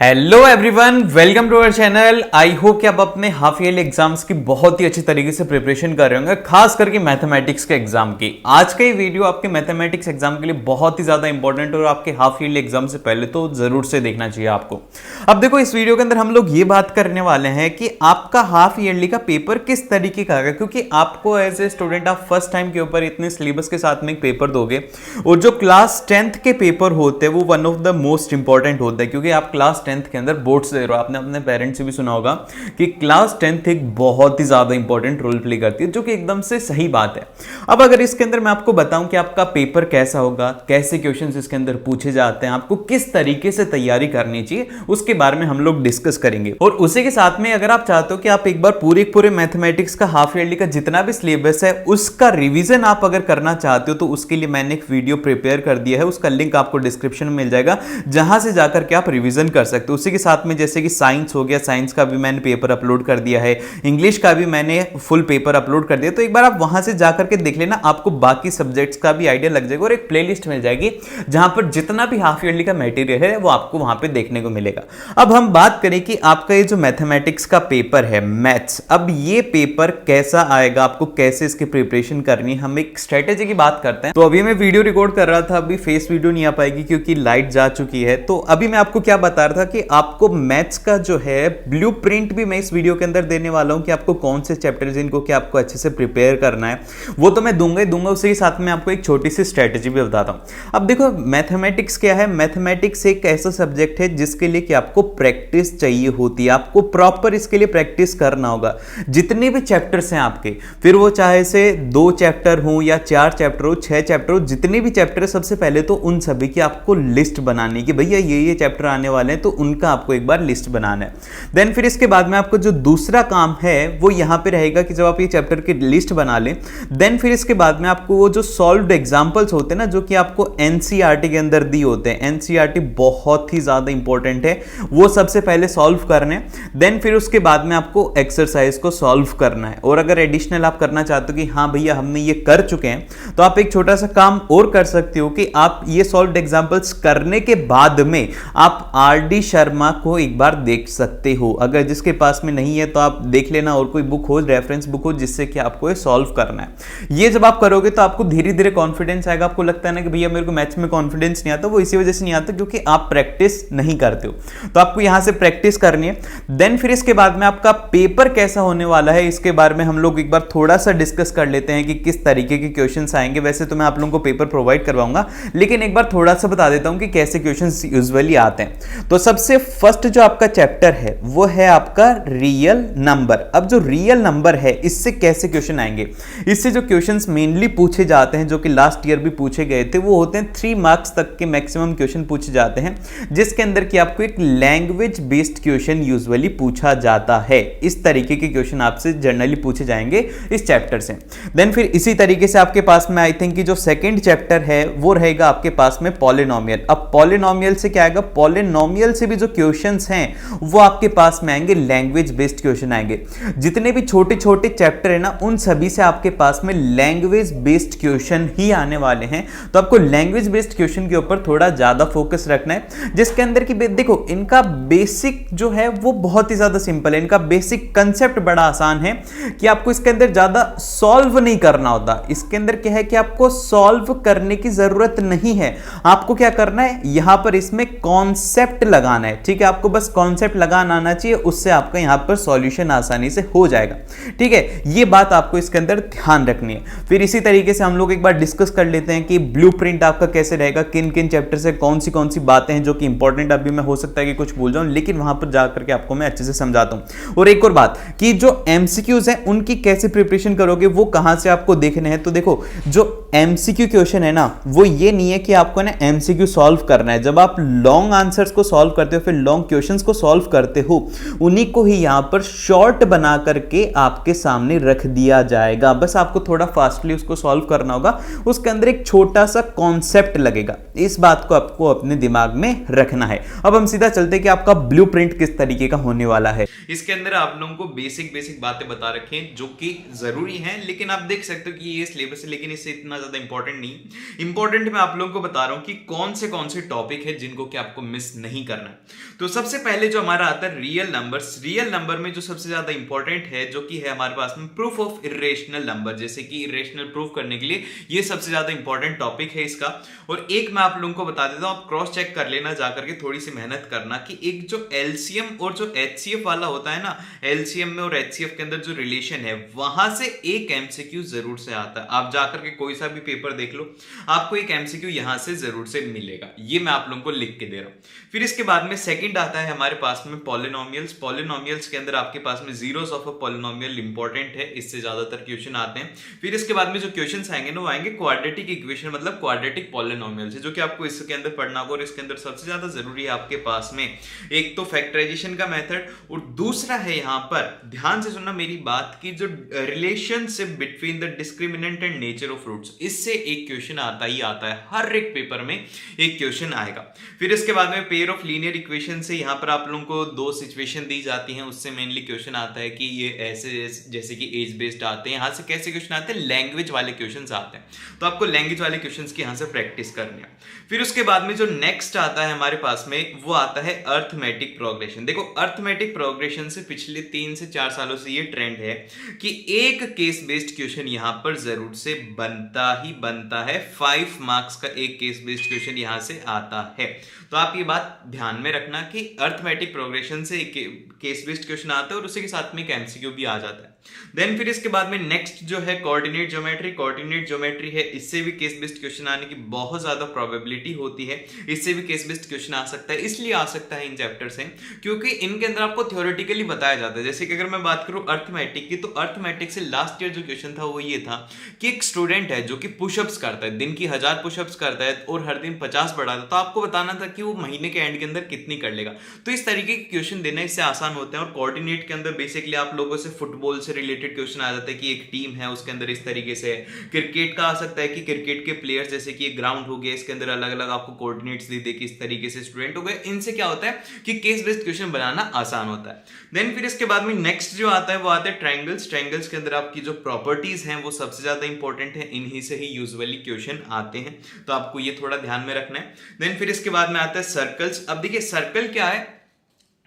Hello everyone, welcome to our channel. I hope कि आप अपने हाफ ईयरली एग्जाम्स की बहुत ही अच्छी तरीके से प्रिपरेशन कर रहे होंगे, खास करके मैथमेटिक्स के एग्जाम की। आज का ये वीडियो आपके मैथमेटिक्स एग्जाम के लिए बहुत ही ज्यादा इंपॉर्टेंट और आपके हाफ ईयरली एग्जाम से पहले तो जरूर से देखना चाहिए आपको। अब देखो, इस वीडियो के अंदर हम लोग ये बात करने वाले हैं कि आपका हाफ ईयरली का पेपर किस तरीके का है, क्योंकि आपको एज ए स्टूडेंट आप फर्स्ट टाइम के ऊपर इतने सिलेबस के साथ में एक पेपर दोगे और जो क्लास 10th के पेपर होते हैं वो one of the most important होता है, क्योंकि आप क्लास 10th के अंदर बोर्ड्स दे रहे हो। आपने अपने पेरेंट्स से भी सुना होगा कि क्लास 10th एक बहुत ही ज्यादा इंपॉर्टेंट रोल प्ले करती है, जो कि एकदम से सही बात है। अब अगर इसके अंदर मैं आपको बताऊं कि आपका पेपर कैसा होगा, कैसे क्वेश्चंस इसके अंदर पूछे जाते हैं, आपको किस तरीके से तैयारी करनी चाहिए, उसके बारे में हम लोग डिस्कस करेंगे। और उसी के साथ में अगर आप चाहते हो कि आप एक बार पूरे मैथमेटिक्स का हाफ ईयरली का जितना भी सिलेबस है उसका रिवीजन आप अगर करना चाहते हो, तो उसके लिए मैंने एक वीडियो प्रिपेयर कर दिया है, उसका लिंक आपको डिस्क्रिप्शन में मिल जाएगा, जहां से जाकर के आप रिवीजन कर सकते हो। उसी के साथ में जैसे कि साइंस हो गया, साइंस का भी मैंने पेपर अपलोड कर दिया है, इंग्लिश का भी मैंने फुल पेपर अपलोड कर दिया। तो एक बार आप वहां से जाकर के देख लेना, आपको बाकी सब्जेक्ट्स का भी आइडिया लग जाएगा और एक प्लेलिस्ट मिल जाएगी जहां पर जितना भी हाफ ईयरली का मटेरियल है वो आपको वहां पे देखने को मिलेगा। अब हम बात करें कि आपका ये जो मैथमेटिक्स का पेपर है, मैथ्स, अब ये पेपर कैसा आएगा, आपको कैसे इसकी प्रिपरेशन करनी है, हम एक स्ट्रेटेजी की बात करते हैं। तो अभी मैं वीडियो रिकॉर्ड कर रहा था, अभी फेस वीडियो नहीं आ पाएगी क्योंकि लाइट जा चुकी है। तो अभी मैं आपको क्या बता रहा था कि आपको मैथ्स का जो है ब्लूप्रिंट भी मैं इस वीडियो के अंदर देने वाला हूं कि आपको कौन से चैप्टर्स इनको क्या आपको अच्छे से प्रिपेयर करना है, वो तो मैं दूंगा ही दूंगा। उसी के साथ में आपको एक छोटी सी स्ट्रेटेजी भी बताता हूं। अब देखो, मैथमेटिक्स क्या है, मैथमेटिक्स एक ऐसा सब्जेक्ट है जिसके लिए कि आपको प्रैक्टिस चाहिए होती है, आपको प्रॉपर इसके लिए प्रैक्टिस करना होगा। जितने भी चैप्टर्स हैं आपके, फिर वो चाहे से 2 चैप्टर हो या 4 चैप्टर हो, 6 चैप्टर हो, जितने भी चैप्टर है, सबसे पहले तो उन सभी की आपको लिस्ट बनानी कि भैया ये चैप्टर आने वाले हैं, तो उनका आपको एक बार लिस्ट बनाना है। देन फिर इसके बाद में आपको जो दूसरा काम है वो यहां पे रहेगा कि जब आप ये चैप्टर की लिस्ट बना लें, देन फिर इसके बाद में आपको वो जो सॉल्व्ड एग्जांपल्स होते हैं ना, जो कि आपको एनसीईआरटी के अंदर दी होते हैं, एनसीईआरटी बहुत ही ज्यादा इंपॉर्टेंट है, वो सबसे पहले सॉल्व करने। देन फिर उसके बाद में आपको एक्सरसाइज को सॉल्व करना है। और अगर एडिशनल आप करना चाहते हो कि हाँ भैया हमने ये कर चुके हैं, तो आप एक छोटा सा काम और कर सकते हो कि आप ये सॉल्व्ड एग्जांपल्स करने के बाद में आप आरडी शर्मा को एक बार देख सकते हो। अगर जिसके पास में नहीं है तो आप देख लेना, और कोई बुक हो, रेफरेंस बुक हो, जिससे कि आपको ये सॉल्व करना है। ये जब आप करोगे तो आपको धीरे धीरे कॉन्फिडेंस आएगा। आपको लगता है ना कि भैया मेरे को मैथ्स में कॉन्फिडेंस नहीं आता, वो इसी वजह से नहीं आता क्योंकि आप प्रैक्टिस नहीं करते हो। तो आपको यहां से प्रैक्टिस करनी है। देन फिर इसके बाद में आपका पेपर कैसा होने वाला है, इसके बारे में हम लोग एक बार थोड़ा सा डिस्कस कर लेते हैं कि किस तरीके के क्वेश्चंस आएंगे। वैसे तो मैं आप लोगों को पेपर प्रोवाइड करवाऊंगा, लेकिन एक बार थोड़ा सा बता देता हूं कि कैसे क्वेश्चंस यूजुअली आते हैं। तो सबसे फर्स्ट जो आपका चैप्टर है वो है आपका रियल नंबर। अब जो रियल नंबर है, इससे कैसे क्वेश्चन आएंगे, इससे जो क्वेश्चंस मेनली पूछे जाते हैं, जो कि लास्ट ईयर भी पूछे गए थे, वो होते हैं 3 मार्क्स तक के मैक्सिमम क्वेश्चन पूछे जाते हैं, जिसके अंदर कि आपको एक लैंग्वेज बेस्ड क्वेश्चन यूजुअली पूछा जाता है। इस तरीके के क्वेश्चन आपसे जनरली पूछे जाएंगे इस चैप्टर से। देन फिर इसी तरीके से आपके पास में आई थिंक कि जो सेकंड चैप्टर है वो रहेगा आपके पास में पॉलिनोमियल। अब पॉलिनोमियल से क्या आएगा, पॉलिनोमियल से भी जो क्वेश्चंस हैं वो आपके पास में आएंगे, लैंग्वेज बेस्ड क्वेश्चन आएंगे। जितने भी छोटे छोटे चैप्टर है ना, उन सभी से आपके पास में लैंग्वेज बेस्ड क्वेश्चन ही आने वाले हैं। तो आपको लैंग्वेज बेस्ड क्वेश्चन के ऊपर थोड़ा ज्यादा फोकस रखना है, जिसके अंदर की देखो इनका बेसिक जो है वो बहुत ही ज्यादा सिंपल है, इनका बेसिक कंसेप्ट बड़ा आसान है कि आपको इसके अंदर ज्यादा सॉल्व नहीं करना होता। इसके अंदर क्या है कि आपको सॉल्व करने की जरूरत नहीं है, आपको क्या करना है, यहां पर इसमें कॉन्सेप्ट लगाना है। ठीक है, आपको बस कॉन्सेप्ट लगाना आना चाहिए, उससे आपका यहां पर सॉल्यूशन आसानी से हो जाएगा। ठीक है, ये बात आपको इसके अंदर ध्यान रखनी है। फिर इसी तरीके से हम लोग एक बार डिस्कस कर लेते हैं कि ब्लूप्रिंट आपका कैसे रहेगा, किन किन चैप्टर से कौन सी बातें हैं जो कि इंपॉर्टेंट, अभी मैं हो सकता है कि कुछ भूल जाऊं, लेकिन वहां पर जाकर के आपको मैं अच्छे से समझाता हूं। और एक और बात कि जो एमसीक्यूज हैं उनकी कैसे प्रिपरेशन करोगे, वो कहां से आपको देखने हैं। तो देखो, जो एमसीक्यू क्वेश्चन है ना, वो ये नहीं है कि आपको ना एमसीक्यू सॉल्व करना है। जब आप लॉन्ग आंसर्स को सॉल्व करते हो, फिर लॉन्ग क्वेश्चंस को सॉल्व करते हो, उन्हीं को ही यहां पर शॉर्ट बना करके आपके सामने रख दिया जाएगा। बस आपको थोड़ा फास्टली उसको सॉल्व करना होगा, उसके अंदर एक छोटा सा कॉन्सेप्ट लगेगा। इस बात को आपको अपने दिमाग में रखना है। अब हम सीधा चलते हैं कि आपका ब्लूप्रिंट किस तरीके का होने वाला है। इसके अंदर आप लोगों को बेसिक बातें बता रखी हैं जो कि जरूरी हैं, लेकिन आप देख सकते हो कि ये सिलेबस है, लेकिन इससे इतना उतना ज्यादा इंपॉर्टेंट नहीं, इंपॉर्टेंट मैं आप लोगों को बता रहा हूं कि कौन से टॉपिक है जिनको कि आपको मिस नहीं करना है। तो सबसे पहले जो हमारा आता है रियल नंबर्स। रियल नंबर में जो सबसे ज्यादा इंपॉर्टेंट है जो कि है हमारे पास में प्रूफ ऑफ इरेशनल नंबर, जैसे कि इरेशनल प्रूफ करने के लिए ये सबसे ज्यादा इंपॉर्टेंट टॉपिक है इसका। और एक मैं आप लोगों को बता देता हूं, आप क्रॉस चेक कर लेना जाकर के, थोड़ी सी मेहनत करना कि एक जो एलसीएम और जो एचसीएफ वाला होता है ना, एलसीएम में और एचसीएफ के अंदर जो रिलेशन है वहां से एक एमसीक्यू जरूर से आता है। आप जाकर के कोई सा भी पेपर देख लो, आपको एक एमसीक्यू यहां से जरूर से मिलेगा। ये मैं आप लोगों को लिख के दे रहा हूं। फिर इसके बाद में सेकंड आता है हमारे पास में पॉलिनोमियल्स। पॉलिनोमियल्स के अंदर आपके पास में zeros of a polynomial important है, इससे ज्यादातर क्वेश्चन आते हैं। फिर इसके बाद में जो क्वेश्चंस आएंगे ना वो आएंगे क्वाड्रेटिक इक्वेशन, मतलब क्वाड्रेटिक पॉलिनोमियल से, जो कि आपको इसके अंदर पढ़ना होगा। और इसके अंदर सबसे ज्यादा जरूरी है आपके पास में एक तो फैक्टराइजेशन का मेथड, और दूसरा है यहां पर ध्यान से सुनना मेरी बात की, जो relationship between the discriminant and nature of fruits, इससे एक क्वेश्चन आता ही आता है, हर एक पेपर में एक क्वेश्चन आएगा। फिर इसके बाद में पेयर ऑफ लीनियर इक्वेशन से यहां पर आप लोगों को दो सिचुएशन दी जाती हैं, उससे मेनली क्वेश्चन आता है कि ये ऐसे जैसे कि एज बेस्ड आते हैं। यहां से कैसे क्वेश्चन आते हैं, लैंग्वेज वाले क्वेश्चन आते हैं, तो आपको लैंग्वेज वाले क्वेश्चन की यहां से प्रैक्टिस करनी है। फिर उसके बाद में जो नेक्स्ट आता है हमारे पास में वो आता है अर्थमेटिक प्रोग्रेशन। देखो अर्थमेटिक प्रोग्रेशन से पिछले 3 से 4 सालों से ये ट्रेंड है कि एक केस बेस्ड क्वेश्चन यहां पर जरूर से बनता ही बनता है। 5 मार्क्स का एक केस बेस्ड क्वेश्चन यहां से आता है, तो आप ये बात ध्यान में रखना कि अर्थमेटिक प्रोग्रेशन से एक केस बेस्ड क्वेश्चन आता है और उसी के साथ में एक एमसीक्यू भी आ जाता है। देन फिर इसके बाद में नेक्स्ट जो है कोऑर्डिनेट ज्योमेट्री। कोऑर्डिनेट ज्योमेट्री है, इससे भी केस बेस्ड क्वेश्चन आने की बहुत ज्यादा प्रोबेबिलिटी होती है, इससे भी केस बेस्ड क्वेश्चन आ सकता है। इसलिए आ सकता है इन चैप्टर से क्योंकि इनके अंदर आपको थ्योरेटिकली बताया जाता है। जैसे कि अगर मैं बात करूं अर्थमेटिक की, तो अर्थमेटिक से लास्ट ईयर जो क्वेश्चन था वो ये था कि एक स्टूडेंट है जो कि पुशअप्स करता है, दिन की 1000 पुशअप्स करता है और हर दिन 50 बढ़ाता है, तो आपको बताना था कि वो महीने के एंड के अंदर कितनी कर लेगा। तो इस तरीके के क्वेश्चन देना इससे आसान होते हैं। और कोऑर्डिनेट के अंदर बेसिकली आप लोगों से फुटबॉल से रिलेटेड क्वेश्चन आ जाता है कि एक टीम है उसके अंदर इस तरीके से। क्रिकेट का आ सकता है कि क्रिकेट के प्लेयर्स, जैसे कि एक ग्राउंड हो गया, इसके अंदर अलग अलग आपको कोऑर्डिनेट्स दे दे कि इस तरीके से स्टूडेंट हो गए। इनसे क्या होता है कि केस बेस्ड क्वेश्चन बनाना आसान होता है। देन फिर इसके बाद में नेक्स्ट जो आता है वो आता है ट्रायंगल्स। ट्रायंगल्स के अंदर आपकी जो प्रॉपर्टीज हैं वो सबसे ज्यादा इंपॉर्टेंट है, इन्हीं से ही यूजुअली क्वेश्चन आते हैं, तो आपको ये थोड़ा ध्यान में रखना है। देन फिर इसके बाद में आता है सर्कल्स। अब देखिए सर्कल क्या है,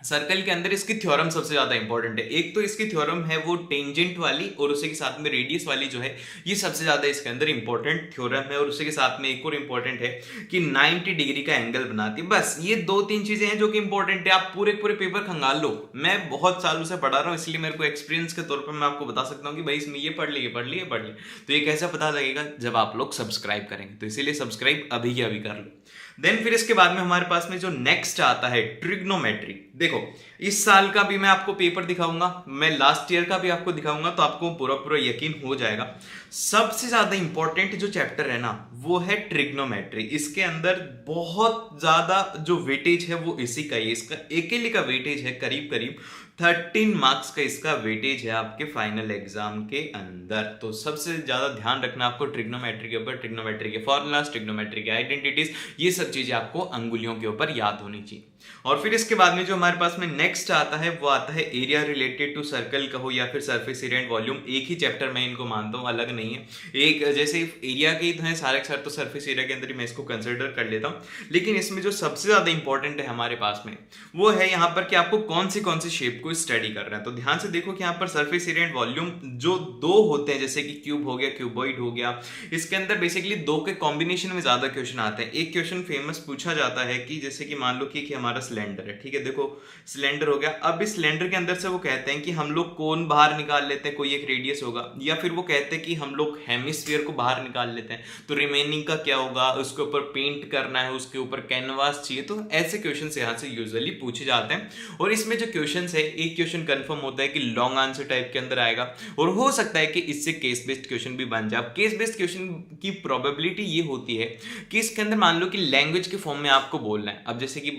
सर्कल के अंदर इसकी थ्योरम सबसे ज्यादा इंपॉर्टेंट है। एक तो इसकी थ्योरम है वो टेंजेंट वाली, और उसी के साथ में रेडियस वाली जो है ये सबसे ज्यादा इसके अंदर इंपॉर्टेंट थ्योरम है। और उसी के साथ में एक और इंपॉर्टेंट है कि 90 डिग्री का एंगल बनाती है। बस ये 2-3 चीजें हैं जो कि इंपॉर्टेंट है। आप पूरे पूरे पेपर खंगाल लो, मैं बहुत सालों से पढ़ा रहा हूं, इसलिए मेरे को एक्सपीरियंस के तौर पर मैं आपको बता सकता हूं कि भाई इसमें ये पढ़ लिए पढ़ लिए पढ़ लिए। तो ये कैसे पता लगेगा, जब आप लोग सब्सक्राइब करेंगे, तो इसीलिए सब्सक्राइब अभी के अभी कर लो। देन फिर इसके बाद में हमारे पास में जो नेक्स्ट आता है ट्रिग्नोमेट्री। देखो इस साल का भी मैं आपको पेपर दिखाऊंगा, मैं लास्ट ईयर का भी आपको दिखाऊंगा, तो आपको पूरा पूरा यकीन हो जाएगा। सबसे ज्यादा इंपॉर्टेंट जो चैप्टर है ना वो है ट्रिग्नोमेट्री। इसके अंदर बहुत ज्यादा जो वेटेज है वो इसी का ही है, इसका अकेले का वेटेज है करीब करीब 13 मार्क्स का इसका वेटेज है आपके फाइनल एग्जाम के अंदर। तो सबसे ज्यादा ध्यान रखना आपको ट्रिग्नोमेट्री के ऊपर, ट्रिग्नोमेट्री के फॉर्मूलाज, ट्रिग्नोमेट्री के आइडेंटिटीज, ये सब चीजें आपको अंगुलियों के ऊपर याद होनी चाहिए। और फिर इसके बाद में जो हमारे पास में नेक्स्ट आता है वो आता है एरिया रिलेटेड टू सर्कल कहो या फिर सरफेस एरिया एंड वॉल्यूम। एक ही चैप्टर मैं इनको मानता हूं, अलग नहीं है। एक जैसे एरिया के ही तो है सारे के सारे, तो सरफेस एरिया के अंदर ही मैं इसको कंसिडर कर लेता हूं। लेकिन इसमें जो सबसे ज्यादा इंपॉर्टेंट है हमारे पास में वो है यहाँ पर कि आपको कौन सी शेप को स्टडी कर रहे हैं। तो ध्यान से देखो कि यहाँ पर सरफेस एरिया एंड वॉल्यूम जो दो होते हैं, जैसे कि क्यूब हो गया, क्यूबॉइड हो गया, इसके अंदर बेसिकली दो के कॉम्बिनेशन में ज्यादा क्वेश्चन आते हैं। एक क्वेश्चन फेमस पूछा जाता है कि जैसे कि मान लो कि हमारा सिलेंडर है, ठीक है, देखो सिलेंडर हो गया। अब इस सिलेंडर के अंदर से वो कहते हैं कि हम लोग कोन बाहर निकाल लेते हैं, कोई एक रेडियस होगा, या फिर वो कहते हैं कि हम लोग हेमिस्फीयर को बाहर निकाल लेते हैं, तो रिमेनिंग का क्या होगा, उसके ऊपर पेंट करना है, उसके ऊपर कैनवास चाहिए। तो ऐसे क्वेश्चन यहाँ से यूजुअली पूछे जाते हैं। और इसमें जो क्वेश्चन है, एक क्वेश्चन कंफर्म होता है कि लॉन्ग आंसर टाइप के अंदर आएगा, और हो सकता है कि इससे केस बेस्ड क्वेश्चन भी बन जाए। केस बेस्ड क्वेश्चन की प्रोबेबिलिटी ये होती है कि इसके अंदर मान लो कि लैंग्वेज के फॉर्म में आपको बोलना है। अब जैसे कि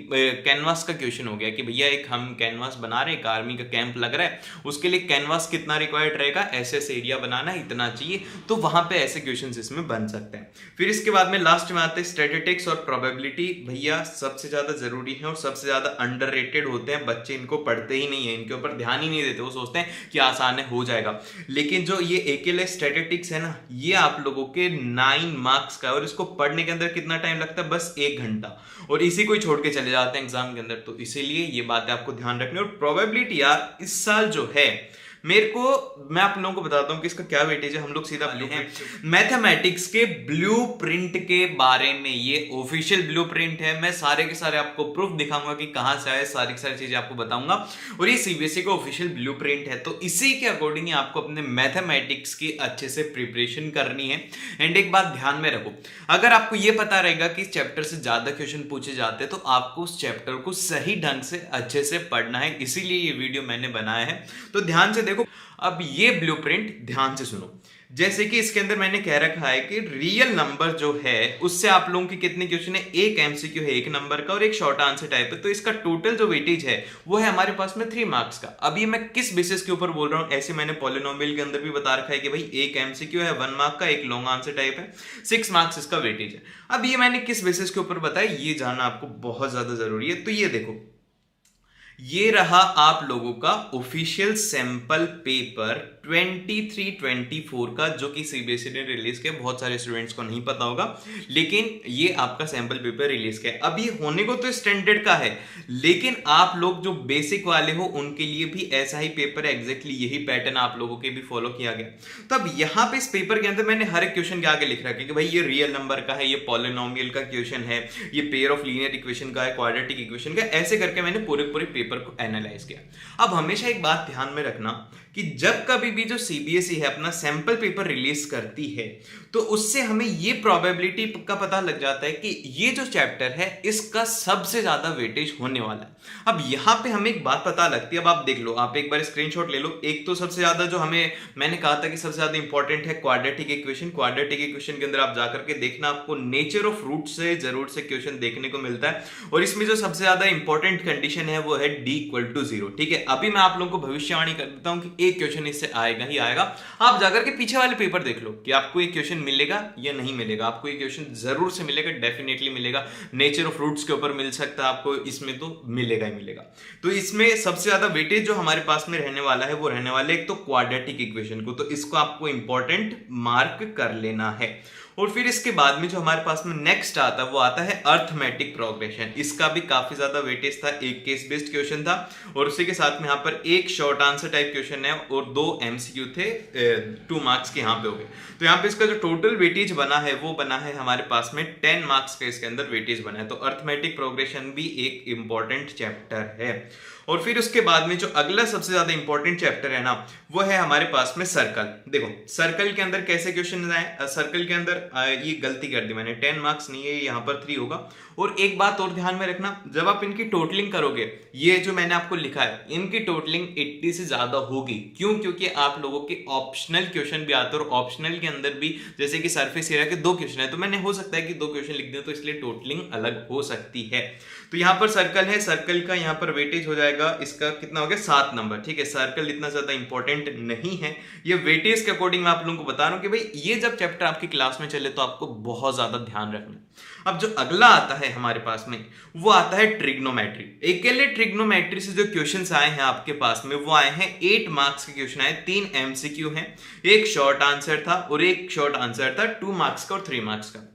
कैनवास का क्वेश्चन हो गया कि भैया एक हम कैनवास बना रहे हैं, एक आर्मी का कैंप लग रहा है, उसके लिए कैनवास कितना रिक्वायर्ड रहेगा, ऐसे एरिया बनाना है, इतना चाहिए, तो वहां पे ऐसे क्वेश्चंस इसमें बन सकते हैं। फिर इसके बाद में लास्ट में आते हैं स्टैटिस्टिक्स और प्रोबेबिलिटी। भैया सबसे ज्यादा जरूरी है और सबसे ज्यादा अंडररेटेड होते हैं, बच्चे इनको पढ़ते ही नहीं है, इनके ऊपर ध्यान ही नहीं देते, वो सोचते हैं कि आसान है, हो जाएगा। लेकिन जो ये अकेले स्टैटिस्टिक्स है ना, ये आप लोगों के 9 मार्क्स का है और इसको पढ़ने के अंदर कितना टाइम लगता है, बस 1 घंटा, और इसी को छोड़ के चले जाते हैं एग्जाम के अंदर। तो इसीलिए ये बातें आपको ध्यान रखनी। और प्रोबेबिलिटी यार इस साल जो है, मेरे को, मैं आप लोगों को बताता हूं कि इसका क्या वेटेज है। हम लोग सीधा हैं मैथमेटिक्स के ब्लूप्रिंट के बारे में। ये ऑफिशियल ब्लूप्रिंट है, मैं सारे के सारे आपको प्रूफ दिखाऊंगा कि कहां से आए, सारी की सारी चीजें आपको बताऊंगा, और ये सीबीएसई का ऑफिशियल ब्लूप्रिंट है। तो इसी के अकॉर्डिंग आपको अपने मैथमेटिक्स की अच्छे से प्रिपरेशन करनी है। एंड एक बात ध्यान में रखो, अगर आपको ये पता रहेगा कि इस चैप्टर से ज्यादा क्वेश्चन पूछे जाते हैं तो आपको उस चैप्टर को सही ढंग से अच्छे से पढ़ना है। इसीलिए ये वीडियो मैंने बनाया है, तो ध्यान से देखो। अब ये ब्लूप्रिंट ध्यान से सुनो। जैसे कि इसके अंदर मैंने कह रखा है कि रियल नंबर जो है उससे आप लोगों की कितने क्वेश्चन है, एक एमसीक्यू है 1 नंबर का और एक शॉर्ट आंसर टाइप है। तो इसका टोटल जो वेटेज है वो है हमारे पास में 3 मार्क्स का। अब ये मैं किस बेसिस के ऊपर बोल रहा हूं, ऐसे मैंने पॉलिनोमियल के अंदर भी बता रखा है कि भाई एक एमसीक्यू है 1 मार्क का, एक लॉन्ग आंसर टाइप है, 6 मार्क्स इसका वेटेज है। अब ये मैंने किस बेसिस के ऊपर बताया, ये जानना आपको बहुत ज्यादा जरूरी है। तो ये देखो, ये रहा आप लोगों का ऑफिशियल सैंपल पेपर 23-24 का, जो कि सीबीएसई ने रिलीज किया। बहुत सारे स्टूडेंट्स को नहीं पता होगा, लेकिन ये आपका सैंपल पेपर रिलीज किया। अब ये होने को तो स्टैंडर्ड का है, लेकिन आप लोग जो बेसिक वाले हो उनके लिए भी ऐसा ही पेपर है, एग्जैक्टली यही पैटर्न आप लोगों के भी फॉलो किया गया। तो अब यहाँ पे इस पेपर के अंदर मैंने हर एक क्वेश्चन के आगे लिख रखा है कि भाई ये रियल नंबर का है, ये पॉलिनोमियल का क्वेश्चन है, ये पेयर ऑफ लीनियर इक्वेशन का है, क्वाड्रेटिक इक्वेशन का, ऐसे करके मैंने पूरे पेपर को एनालाइज किया। अब हमेशा एक बात ध्यान में रखना कि जब कभी भी जो सीबीएसई है अपना सैंपल पेपर रिलीज करती है तो उससे हमें ये प्रोबेबिलिटी का पता लग जाता है कि ये जो चैप्टर है इसका सबसे ज्यादा वेटेज होने वाला है। अब यहां पे हमें एक बात पता लगती है, अब आप देख लो, आप एक बार स्क्रीनशॉट ले लो। एक तो सबसे ज्यादा जो हमें, मैंने कहा था कि सबसे ज्यादा इंपॉर्टेंट है क्वाड्रेटिक इक्वेशन। क्वाड्रेटिक इक्वेशन के अंदर आप जाकर के देखना, आपको नेचर ऑफ रूट से जरूर से क्वेश्चन देखने को मिलता है, और इसमें जो सबसे ज्यादा इंपॉर्टेंट कंडीशन है वो है d=0। ठीक है, अभी मैं आप लोगों को भविष्यवाणी कर देता हूं कि एक क्वेश्चन इससे आएगा ही आएगा। आप जाकर के पीछे वाले पेपर देख लो कि आपको एक क्वेश्चन मिलेगा या नहीं मिलेगा। आपको एक क्वेश्चन जरूर से मिलेगा, डेफिनेटली मिलेगा। नेचर ऑफ रूट्स के ऊपर मिल सकता है आपको, इसमें तो मिलेगा ही मिलेगा। तो इसमें सबसे ज्यादा वेटेज जो हमारे पास में रहने वाला है वो रहने वाला है एक तो क्वाड्रेटिक इक्वेशन को, तो इसको आपको इंपॉर्टेंट मार्क कर लेना है। और फिर इसके बाद में जो हमारे पास में नेक्स्ट आता है वो आता है अर्थमेटिक प्रोग्रेशन। इसका भी काफी ज्यादा वेटेज था, एक केस बेस्ड क्वेश्चन था और उसी के साथ में यहाँ पर एक शॉर्ट आंसर टाइप क्वेश्चन है और 2 एमसीक्यू थे, 2 मार्क्स के यहाँ पे हो गए। तो यहाँ पे इसका जो टोटल वेटेज बना है वो बना है हमारे पास में 10 मार्क्स का इसके अंदर वेटेज बना है। तो अर्थमेटिक प्रोग्रेशन भी एक इंपॉर्टेंट चैप्टर है। और फिर उसके बाद में जो अगला सबसे ज्यादा इंपॉर्टेंट चैप्टर है ना वो है हमारे पास में सर्कल। देखो सर्कल के अंदर कैसे क्वेश्चन आए, सर्कल के अंदर ये गलती कर दी मैंने, 10 मार्क्स नहीं है, यहाँ पर 3 होगा। और एक बात और ध्यान में रखना, जब आप इनकी टोटलिंग करोगे, ये जो मैंने आपको लिखा है इनकी टोटलिंग 80 से ज्यादा होगी। क्यों? क्योंकि आप लोगों के ऑप्शनल क्वेश्चन भी आते हैं और ऑप्शनल के अंदर भी जैसे कि सरफेस एरिया के 2 क्वेश्चन है, तो मैंने हो सकता है कि 2 क्वेश्चन लिख दें, तो इसलिए टोटलिंग अलग हो सकती है। तो यहाँ पर सर्कल है, सर्कल का यहाँ पर वेटेज हो जाएगा, इसका कितना हो गया 7 नंबर। ठीक है, सर्कल इतना ज्यादा इंपॉर्टेंट नहीं है, ये वेटेज के अकॉर्डिंग मैं आप लोगों को बता रहा हूं कि भाई ये जब चैप्टर आपकी क्लास में चले तो आपको बहुत ज्यादा ध्यान रखना। अब जो अगला आता है हमारे पास में वो आता है ट्रिग्नोमेट्री। अकेले ट्रिग्नोमेट्री से जो क्वेश्चंस आए हैं आपके पास में वो आए हैं 8 मार्क्स के क्वेश्चन आए, 3 एमसीक्यू हैं, एक शॉर्ट आंसर था और एक शॉर्ट आंसर था 2 मार्क्स का और 3 मार्क्स का।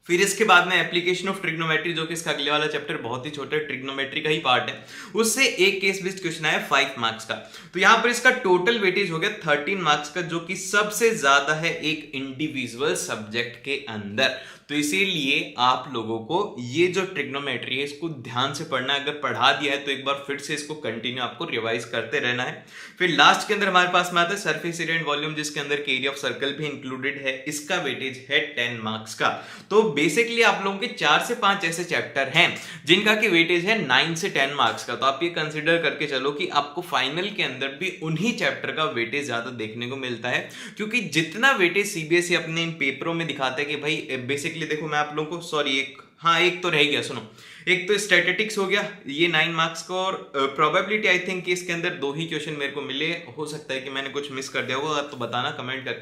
फिर इसके बाद में एप्लीकेशन ऑफ ट्रिग्नोमेट्री, जो कि इसका अगले वाला चैप्टर बहुत ही छोटा ट्रिग्नोमेट्री का ही पार्ट है, उससे एक केस बेस्ड क्वेश्चन आया 5 मार्क्स का। तो यहां पर इसका टोटल वेटेज हो गया 13 मार्क्स का, जो कि सबसे ज्यादा है एक इंडिविजुअल सब्जेक्ट के अंदर। तो इसीलिए आप लोगों को ये जो ट्रिग्नोमेट्री है इसको ध्यान से पढ़ना है। अगर पढ़ा दिया है तो एक बार फिर से इसको कंटिन्यू आपको रिवाइज करते रहना है। फिर लास्ट के अंदर हमारे पास में आता है सरफेस एरिया एंड वॉल्यूम, जिसके अंदर एरिया ऑफ सर्कल भी इंक्लूडेड है। इसका वेटेज है 10 मार्क्स का। तो बेसिकली आप लोगों के 4 से 5 ऐसे चैप्टर हैं जिनका की वेटेज है 9 से 10 मार्क्स का। तो आप ये कंसिडर करके चलो कि आपको फाइनल के अंदर भी उन्हीं चैप्टर का वेटेज ज्यादा देखने को मिलता है, क्योंकि जितना वेटेज सीबीएसई अपने इन पेपरों में दिखाता है कि भाई बेसिकली देखो मैं आप लोगों को एक हाँ एक तो रह गया, सुनो, एक तो स्टैटिस्टिक्स हो गया, ये 9 मार्क्स का, और प्रोबेबिलिटी आई थिंक कि इसके अंदर 2 ही क्वेश्चन मेरे को मिले, हो सकता है कि मैंने कुछ मिस कर दिया होगा, तो बताना कमेंट करके